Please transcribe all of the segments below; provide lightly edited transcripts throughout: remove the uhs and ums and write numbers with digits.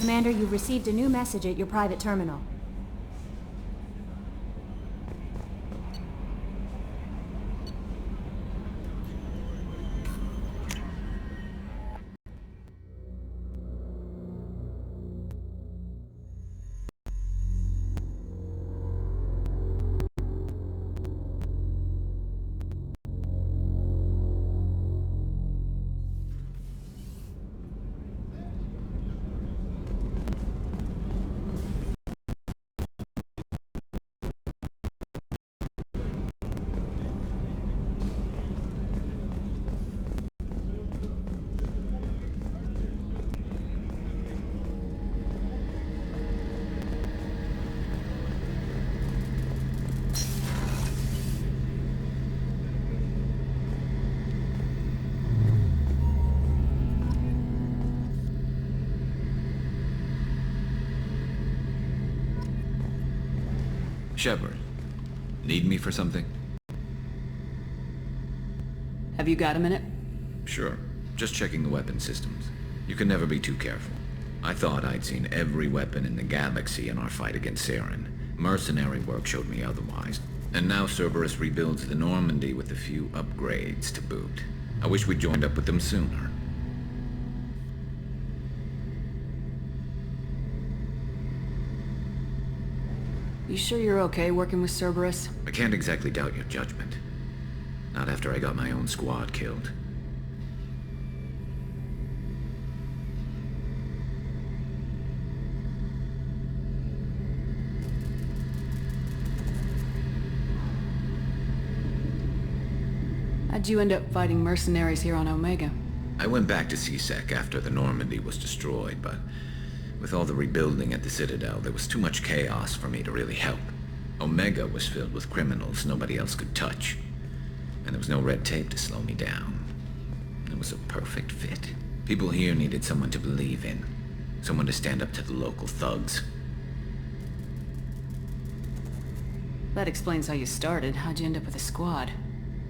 Commander, you've received a new message at your private terminal. Shepard, need me for something? Have you got a minute? Sure. Just checking the weapon systems. You can never be too careful. I thought I'd seen every weapon in the galaxy in our fight against Saren. Mercenary work showed me otherwise. And now Cerberus rebuilds the Normandy with a few upgrades to boot. I wish we'd joined up with them sooner. You sure you're okay working with Cerberus? I can't exactly doubt your judgment. Not after I got my own squad killed. How'd you end up fighting mercenaries here on Omega? I went back to C-Sec after the Normandy was destroyed, but with all the rebuilding at the Citadel, there was too much chaos for me to really help. Omega was filled with criminals nobody else could touch, and there was no red tape to slow me down. It was a perfect fit. People here needed someone to believe in, someone to stand up to the local thugs. That explains how you started. How'd you end up with a squad?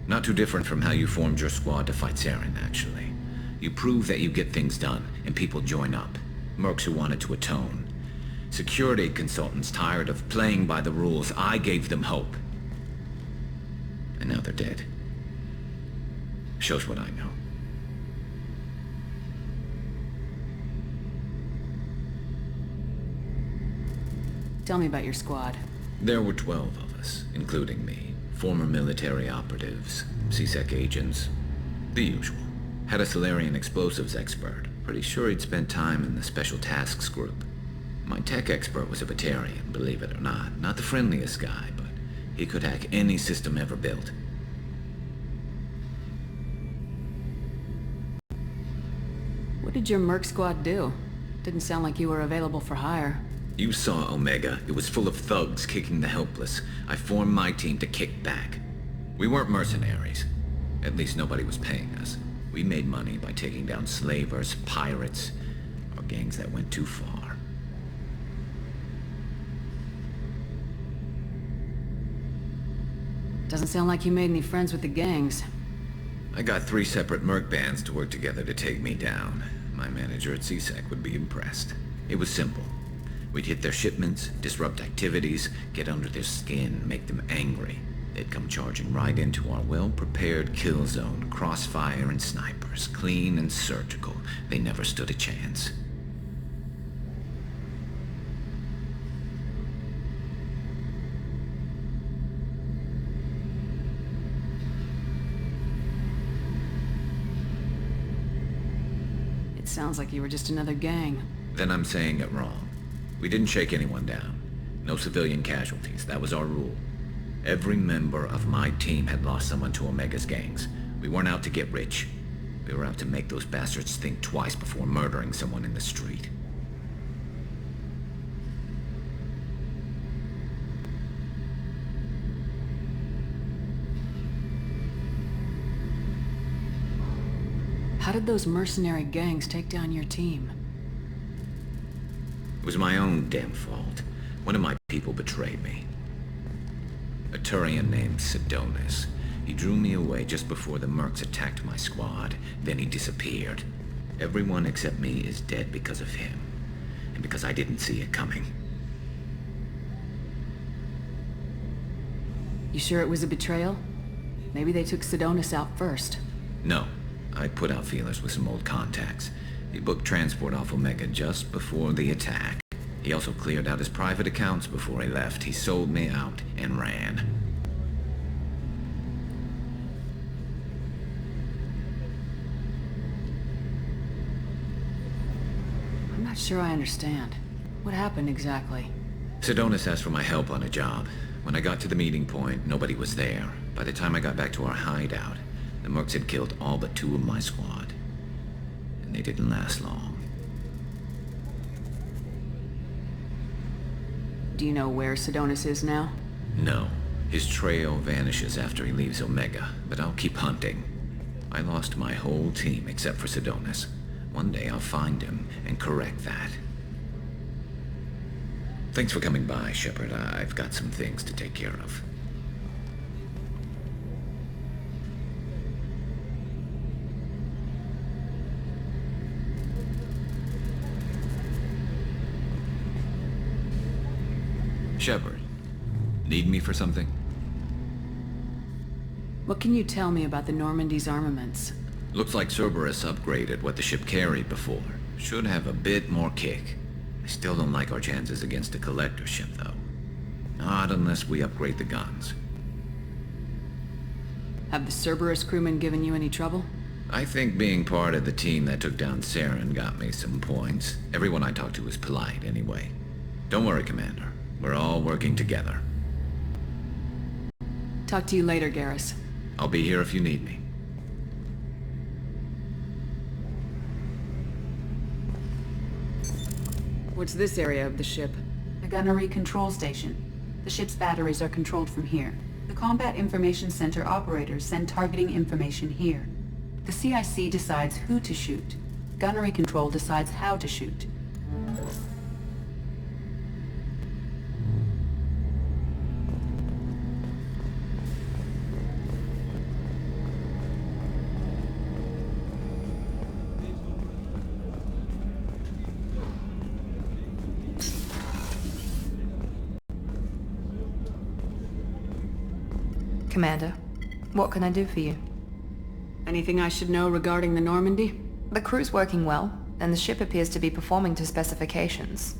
Not too different from how you formed your squad to fight Saren, actually. You prove that you get things done, and people join up. Mercs who wanted to atone. Security consultants tired of playing by the rules. I gave them hope. And now they're dead. Shows what I know. Tell me about your squad. There were 12 of us, including me. Former military operatives, C-Sec agents, the usual. Had a Solarian explosives expert. Pretty sure he'd spent time in the Special Tasks Group. My tech expert was a Batarian, believe it or not. Not the friendliest guy, but he could hack any system ever built. What did your merc squad do? Didn't sound like you were available for hire. You saw Omega. It was full of thugs kicking the helpless. I formed my team to kick back. We weren't mercenaries. At least nobody was paying us. We made money by taking down slavers, pirates, or gangs that went too far. Doesn't sound like you made any friends with the gangs. I got 3 separate merc bands to work together to take me down. My manager at C-Sec would be impressed. It was simple. We'd hit their shipments, disrupt activities, get under their skin, make them angry. They'd come charging right into our well-prepared kill zone, crossfire and snipers, clean and surgical. They never stood a chance. It sounds like you were just another gang. Then I'm saying it wrong. We didn't shake anyone down. No civilian casualties, that was our rule. Every member of my team had lost someone to Omega's gangs. We weren't out to get rich. We were out to make those bastards think twice before murdering someone in the street. How did those mercenary gangs take down your team? It was my own damn fault. One of my people betrayed me. A Turian named Sidonis. He drew me away just before the mercs attacked my squad. Then he disappeared. Everyone except me is dead because of him. and because I didn't see it coming. You sure it was a betrayal? Maybe they took Sidonis out first. No. I put out feelers with some old contacts. He booked transport off Omega just before the attack. He also cleared out his private accounts before he left. He sold me out and ran. I'm not sure I understand. What happened exactly? Sidonis asked for my help on a job. When I got to the meeting point, nobody was there. By the time I got back to our hideout, the mercs had killed all but 2 of my squad. And they didn't last long. Do you know where Sidonis is now? No. His trail vanishes after he leaves Omega, but I'll keep hunting. I lost my whole team except for Sidonis. One day I'll find him and correct that. Thanks for coming by, Shepard. I've got some things to take care of. Shepard, need me for something? What can you tell me about the Normandy's armaments? Looks like Cerberus upgraded what the ship carried before. Should have a bit more kick. I still don't like our chances against a collector ship, though. Not unless we upgrade the guns. Have the Cerberus crewmen given you any trouble? I think being part of the team that took down Saren got me some points. Everyone I talked to was polite, anyway. Don't worry, Commander. We're all working together. Talk to you later, Garrus. I'll be here if you need me. What's this area of the ship? The gunnery control station. The ship's batteries are controlled from here. The Combat Information Center operators send targeting information here. The CIC decides who to shoot. Gunnery control decides how to shoot. Commander, what can I do for you? Anything I should know regarding the Normandy? The crew's working well, and the ship appears to be performing to specifications.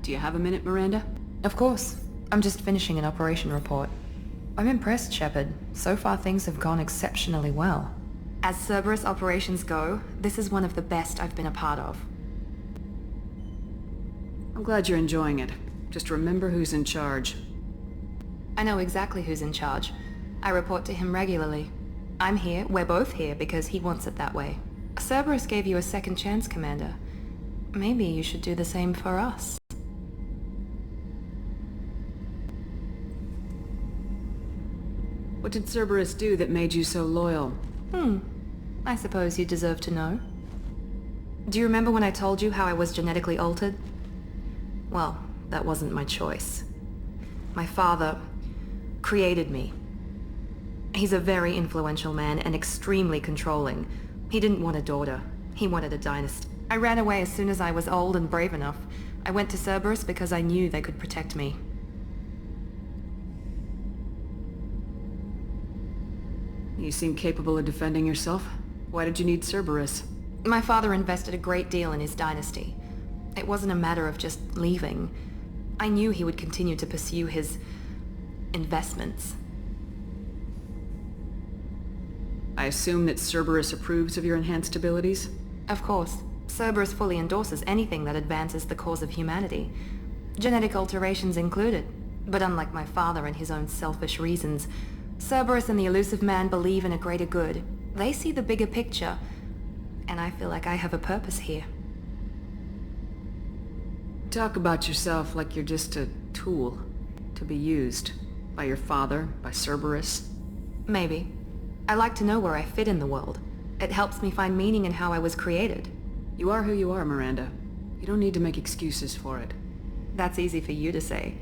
Do you have a minute, Miranda? Of course. I'm just finishing an operation report. I'm impressed, Shepard. So far things have gone exceptionally well. As Cerberus operations go, this is one of the best I've been a part of. I'm glad you're enjoying it. Just remember who's in charge. I know exactly who's in charge. I report to him regularly. I'm here, we're both here, because he wants it that way. Cerberus gave you a second chance, Commander. Maybe you should do the same for us. What did Cerberus do that made you so loyal? I suppose you deserve to know. Do you remember when I told you how I was genetically altered? Well, that wasn't my choice. My father created me. He's a very influential man and extremely controlling. He didn't want a daughter. He wanted a dynasty. I ran away as soon as I was old and brave enough. I went to Cerberus because I knew they could protect me. You seem capable of defending yourself. Why did you need Cerberus? My father invested a great deal in his dynasty. It wasn't a matter of just leaving. I knew he would continue to pursue his investments. I assume that Cerberus approves of your enhanced abilities? Of course. Cerberus fully endorses anything that advances the cause of humanity. Genetic alterations included. But unlike my father and his own selfish reasons, Cerberus and the Elusive Man believe in a greater good. They see the bigger picture, and I feel like I have a purpose here. Talk about yourself like you're just a tool to be used by your father, by Cerberus. Maybe. I like to know where I fit in the world. It helps me find meaning in how I was created. You are who you are, Miranda. You don't need to make excuses for it. That's easy for you to say.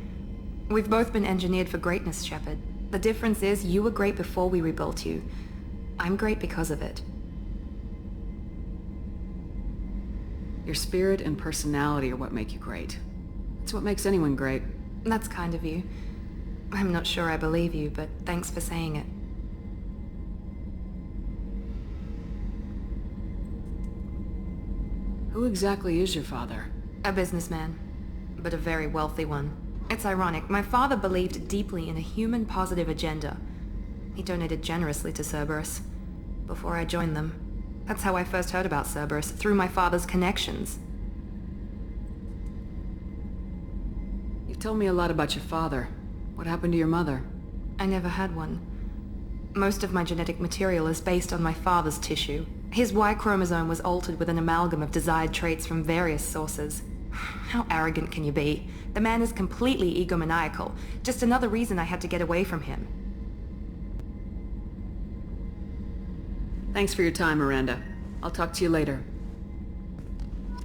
We've both been engineered for greatness, Shepard. The difference is you were great before we rebuilt you. I'm great because of it. Your spirit and personality are what make you great. It's what makes anyone great. That's kind of you. I'm not sure I believe you, but thanks for saying it. Who exactly is your father? A businessman, but a very wealthy one. It's ironic, my father believed deeply in a human-positive agenda. He donated generously to Cerberus before I joined them. That's how I first heard about Cerberus, through my father's connections. You've told me a lot about your father. What happened to your mother? I never had one. Most of my genetic material is based on my father's tissue. His Y chromosome was altered with an amalgam of desired traits from various sources. How arrogant can you be? The man is completely egomaniacal. Just another reason I had to get away from him. Thanks for your time, Miranda. I'll talk to you later.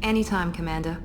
Anytime, Commander.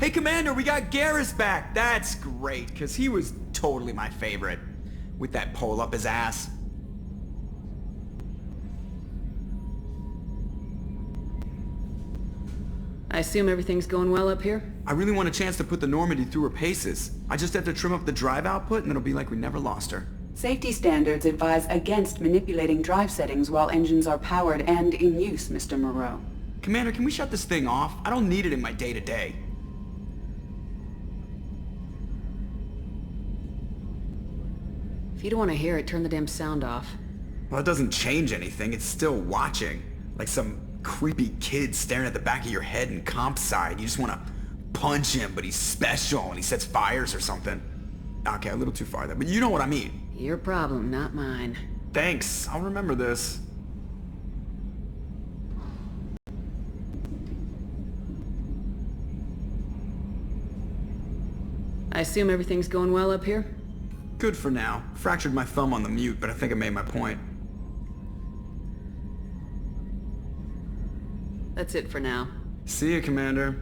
Hey, Commander, we got Garrus back! That's great, because he was totally my favorite. With that pole up his ass. I assume everything's going well up here? I really want a chance to put the Normandy through her paces. I just have to trim up the drive output and it'll be like we never lost her. Safety standards advise against manipulating drive settings while engines are powered and in use, Mr. Moreau. Commander, can we shut this thing off? I don't need it in my day-to-day. If you don't want to hear it, turn the damn sound off. Well, it doesn't change anything. It's still watching. Like some creepy kid staring at the back of your head in comp side. You just want to punch him, but he's special and he sets fires or something. Okay, a little too far there, but you know what I mean. Your problem, not mine. Thanks. I'll remember this. I assume everything's going well up here? Good for now. Fractured my thumb on the mute, but I think I made my point. That's it for now. See ya, Commander.